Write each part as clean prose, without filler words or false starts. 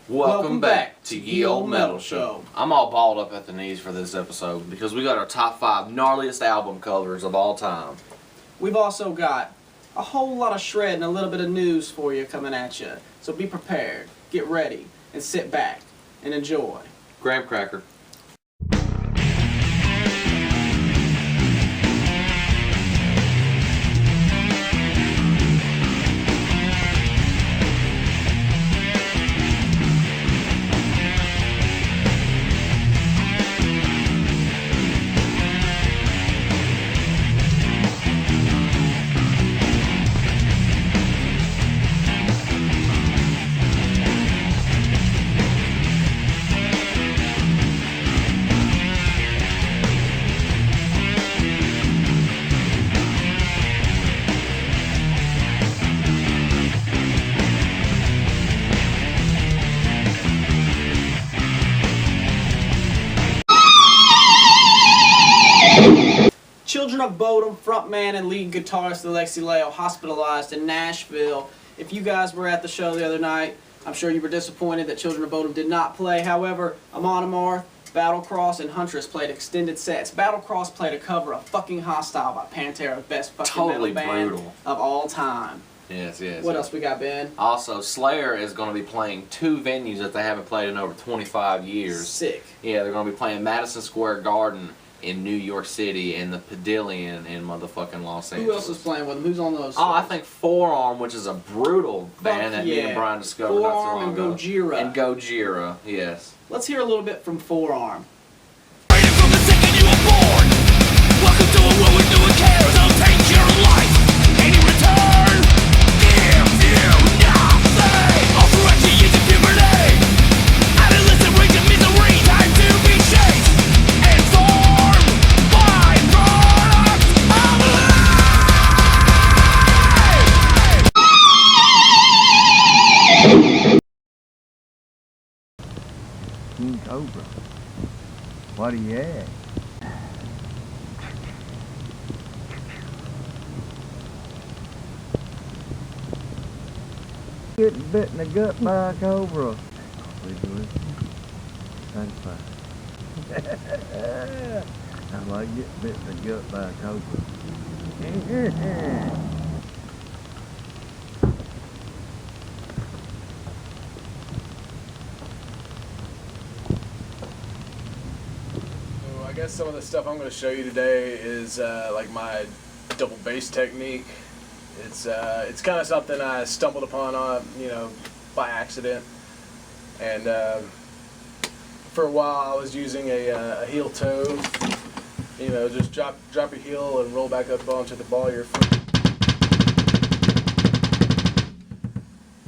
Welcome back to Ye Old Metal Show. I'm all balled up at the knees for this episode because we got our top 5 gnarliest album covers of all time. We've also got a whole lot of shred and a little bit of news for you coming at you. So be prepared, get ready, and sit back and enjoy. Graham Cracker. Children of Bodom frontman and lead guitarist Alexi Leo hospitalized in Nashville. If you guys were at the show the other night, I'm sure you were disappointed that Children of Bodom did not play. However, Amon Amarth, Battlecross, and Huntress played extended sets. Battlecross played a cover of Fucking Hostile by Pantera, best fucking metal band of all time. Yes. What else we got, Ben? Also, Slayer is going to be playing 2 venues that they haven't played in over 25 years. Sick. Yeah, they're going to be playing Madison Square Garden in New York City and the Pavilion in motherfucking Los Angeles. Who else is playing with them? Who's on those? Oh, I think Forearm, which is a brutal band that me and Brian discovered not so long ago. ago. Gojira. And Gojira, yes. Let's hear a little bit from Forearm. From the second you were born, welcome to a world with no one cares. I'll take your life. Any return gives you nothing. I'll correct you into puberty. Adolescent rage of misery, time to be chased and formed by product of life. King Cobra. What do you at? Getting bit in the gut by a cobra. Satisfied. I like getting bit in the gut by a cobra. I guess some of the stuff I'm going to show you today is like my double bass technique. It's kind of something I stumbled upon by accident, and for a while I was using a heel toe. Just drop your heel and roll back up onto the ball of your foot,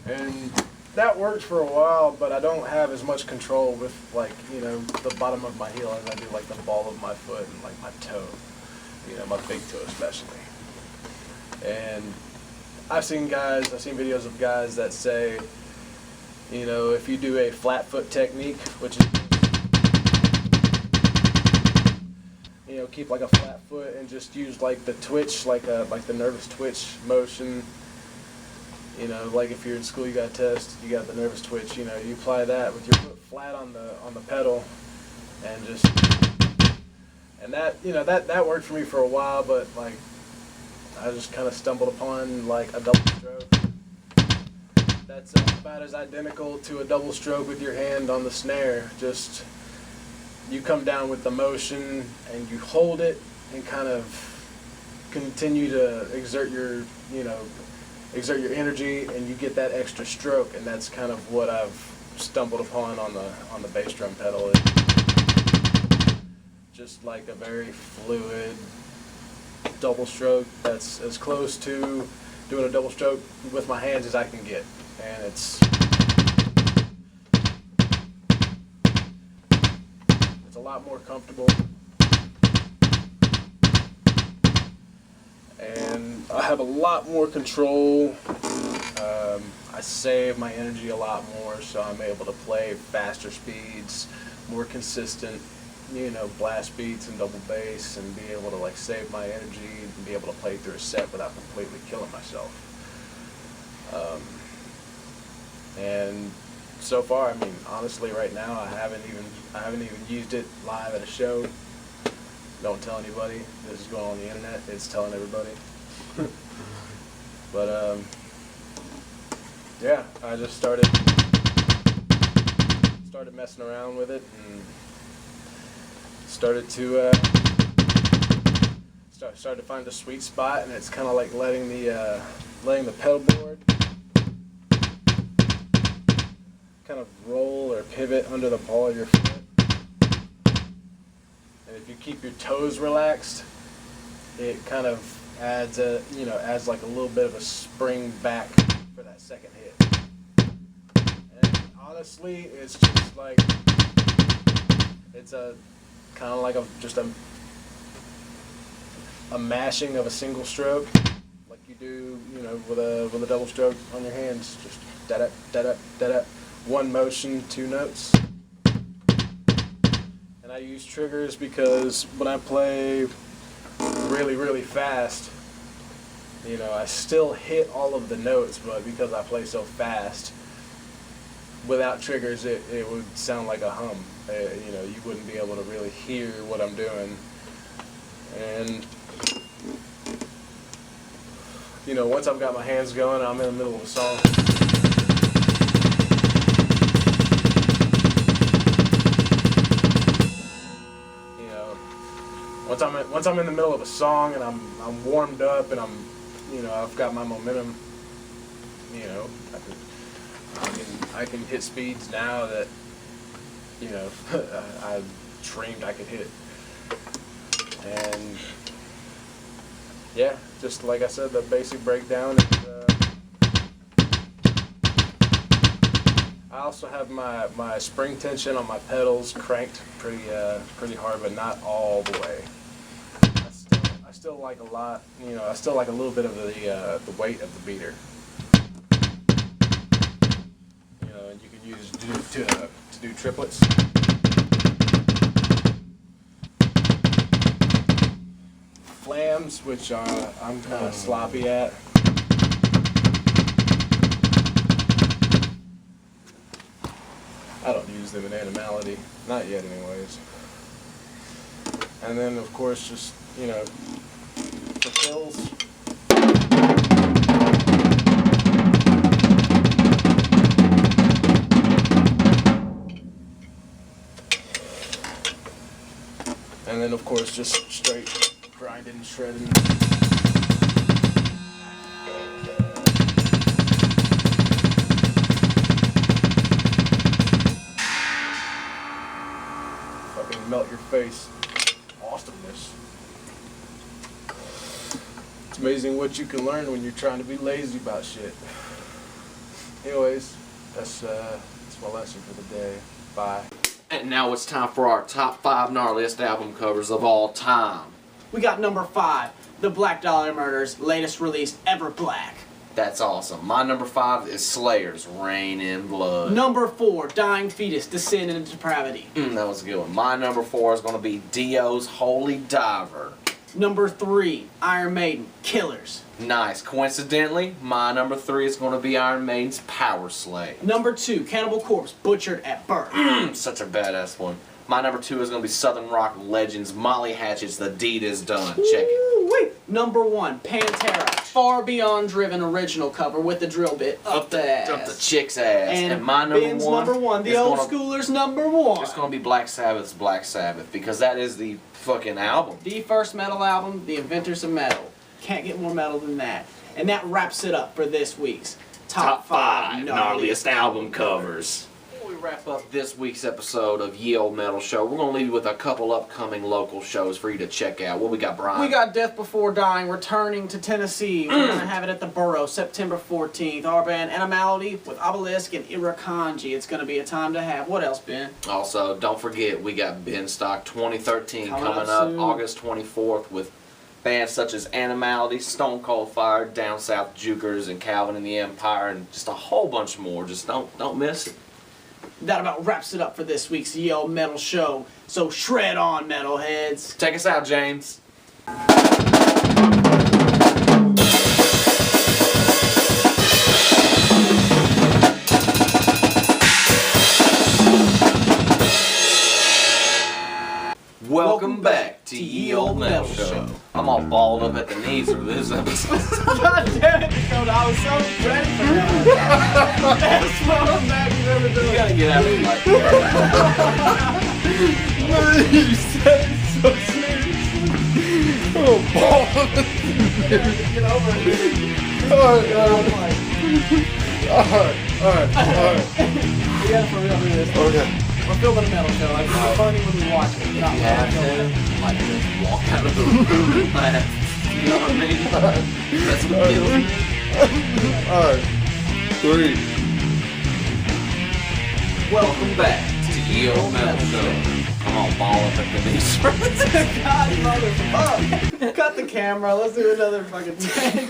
and that worked for a while, but I don't have as much control with the bottom of my heel as I do like the ball of my foot and like my toe, my big toe especially. And I've seen videos of guys that say, if you do a flat foot technique, which is, keep like a flat foot and just use like the twitch, like the nervous twitch motion. Like if you're in school, you got a test, you got the nervous twitch. You apply that with your foot flat on the pedal, and that worked for me for a while. But like, I just kind of stumbled upon like a double stroke. That's about as identical to a double stroke with your hand on the snare. Just you come down with the motion and you hold it and kind of continue to exert your energy, and you get that extra stroke, and that's kind of what I've stumbled upon on the bass drum pedal. It's just like a very fluid double stroke that's as close to doing a double stroke with my hands as I can get, and it's a lot more comfortable. And I have a lot more control. I save my energy a lot more, so I'm able to play faster speeds, more consistent, blast beats and double bass, and be able to like save my energy and be able to play through a set without completely killing myself. And so far, I mean, honestly, right now, I haven't even used it live at a show. Don't tell anybody. This is going on the internet. It's telling everybody. But yeah, I just started messing around with it and started to find a sweet spot, and it's kind of like letting the pedal board kind of roll or pivot under the ball of your foot. And if you keep your toes relaxed, it kind of adds like a little bit of a spring back for that second hit. And honestly, it's just like it's a kind of like just a mashing of a single stroke, like you do, with a double stroke on your hands. Just da da da da da da. One motion, two notes. And I use triggers because when I play really, really fast, I still hit all of the notes, but because I play so fast, without triggers, it would sound like a hum. You wouldn't be able to really hear what I'm doing. And, once I've got my hands going, I'm in the middle of a song. Once I'm in the middle of a song and I'm warmed up and I've got my momentum, I can hit speeds now that I dreamed I could hit. And yeah, just like I said, the basic breakdown is I also have my spring tension on my pedals cranked pretty hard, but not all the way. I still like a lot, I still like a little bit of the weight of the beater. And you can use to do triplets. Flams, which I'm kind of sloppy at. I don't use them in Animality, not yet anyways. And then of course just, for fills. And then of course just straight grinding, shredding. Fucking melt your face. Awesomeness. It's amazing what you can learn when you're trying to be lazy about shit. Anyways, that's my lesson for the day. Bye. And now it's time for our top 5 gnarliest album covers of all time. We got number 5, The Black Dollar Murders' latest release, Ever Black. That's awesome. My number 5 is Slayer's Rain in Blood. Number 4, Dying Fetus, Descend into Depravity. That was a good one. My number 4 is going to be Dio's Holy Diver. Number 3, Iron Maiden, Killers. Nice. Coincidentally, my number 3 is going to be Iron Maiden's Power Slay. Number 2, Cannibal Corpse, Butchered at Birth. Such a badass one. My number 2 is going to be Southern Rock Legends, Molly Hatchet's The Deed Is Done. Check it. Wait. Number 1, Pantera, Far Beyond Driven original cover with the drill bit up the ass. Up the chick's ass. And my number Ben's one, number 1, the old schoolers number 1. It's going to be Black Sabbath's Black Sabbath, because that is the fucking album. The first metal album, the inventors of metal. Can't get more metal than that. And that wraps it up for this week's Top 5 Gnarliest Album Covers. Before we wrap up this week's episode of Ye Olde Metal Show, we're going to leave you with a couple upcoming local shows for you to check out. What we got, Brian? We got Death Before Dying returning to Tennessee. We're going to have it at the Borough, September 14th. Our band Animality with Obelisk and Irakanji. It's going to be a time to have. What else, Ben? Also, don't forget, we got Ben Stock 2013 coming up soon. August 24th with bands such as Animality, Stone Cold Fire, Down South Jukers, and Calvin and the Empire, and just a whole bunch more. Just don't miss it. That about wraps it up for this week's Ye Olde Metal Show. So shred on, metalheads. Take us out, James. back to Ye Old Metal Show. I'm all balled up at the knees for this episode. God damn it, Dakota, I was so ready for that. Best welcome back you've ever done. You gotta get out of the mic. You said it so seriously. Oh, ball. Get over it. Alright, We gotta for real do this. okay. We're filming a metal show. Like, it's funny when we watch it. Not You have to, like, just walk out of the room and laugh. You know what I mean? That's what kills me. Alright. 3. Welcome back. To Ye Old Metal Show. I'm all ball up at the knees. God, motherfucker. Cut the camera. Let's do another fucking take.